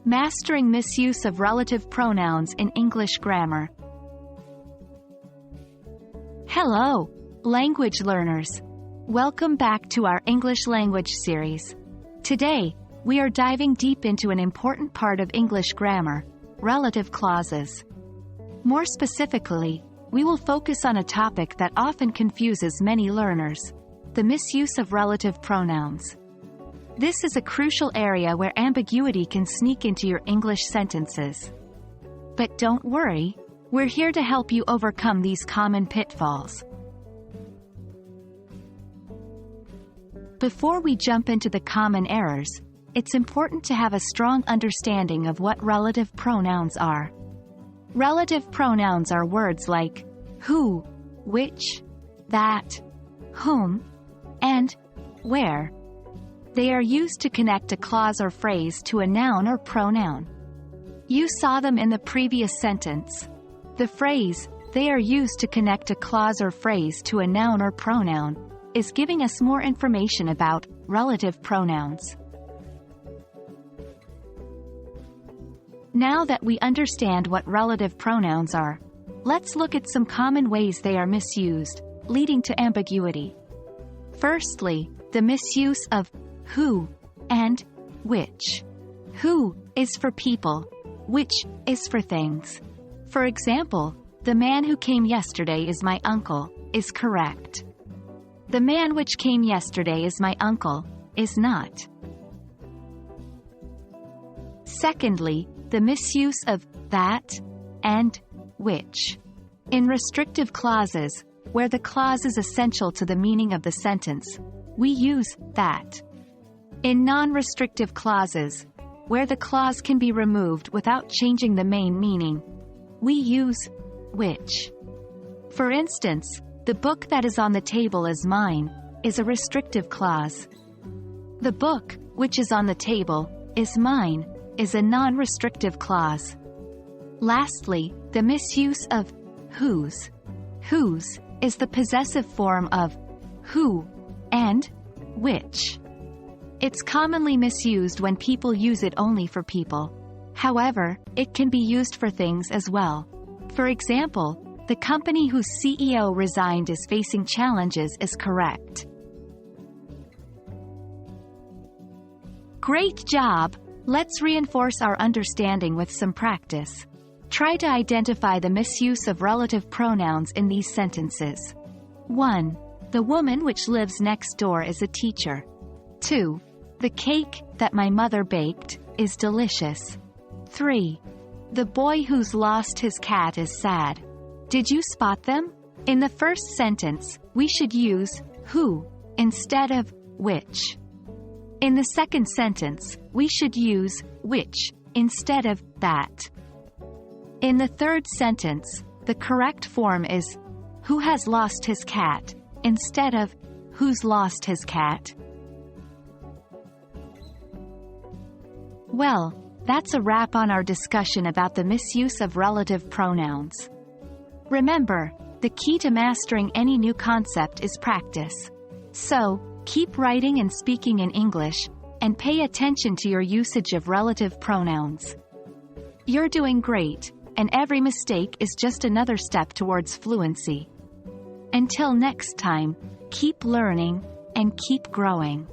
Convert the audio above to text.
Mastering misuse of relative pronouns in English grammar. Hello, language learners. Welcome back to our English language series. Today, we are diving deep into an important part of English grammar, relative clauses. More specifically, we will focus on a topic that often confuses many learners: the misuse of relative pronouns. This is a crucial area where ambiguity can sneak into your English sentences. But don't worry, we're here to help you overcome these common pitfalls. Before we jump into the common errors, it's important to have a strong understanding of what relative pronouns are. Relative pronouns are words like who, which, that, whom, and where. They are used to connect a clause or phrase to a noun or pronoun. You saw them in the previous sentence. The phrase, "they are used to connect a clause or phrase to a noun or pronoun," is giving us more information about relative pronouns. Now that we understand what relative pronouns are, let's look at some common ways they are misused, leading to ambiguity. Firstly, the misuse of who and which. Who is for people, which is for things. For example, the man who came yesterday is my uncle is correct. The man which came yesterday is my uncle is not. Secondly, the misuse of that and which. In restrictive clauses, where the clause is essential to the meaning of the sentence, we use that. In non-restrictive clauses, where the clause can be removed without changing the main meaning, we use which. For instance, the book that is on the table is mine is a restrictive clause. The book, which is on the table, is mine, is a non-restrictive clause. Lastly, the misuse of whose. Whose is the possessive form of who and which. It's commonly misused when people use it only for people. However, it can be used for things as well. For example, the company whose CEO resigned is facing challenges is correct. Great job! Let's reinforce our understanding with some practice. Try to identify the misuse of relative pronouns in these sentences. 1. The woman which lives next door is a teacher. 2. The cake that my mother baked is delicious. 3. The boy who's lost his cat is sad. Did you spot them? In the first sentence, we should use who instead of which. In the second sentence, we should use which instead of that. In the third sentence, the correct form is who has lost his cat instead of who's lost his cat. Well, that's a wrap on our discussion about the misuse of relative pronouns. Remember, the key to mastering any new concept is practice. So, keep writing and speaking in English, and pay attention to your usage of relative pronouns. You're doing great, and every mistake is just another step towards fluency. Until next time, keep learning, and keep growing.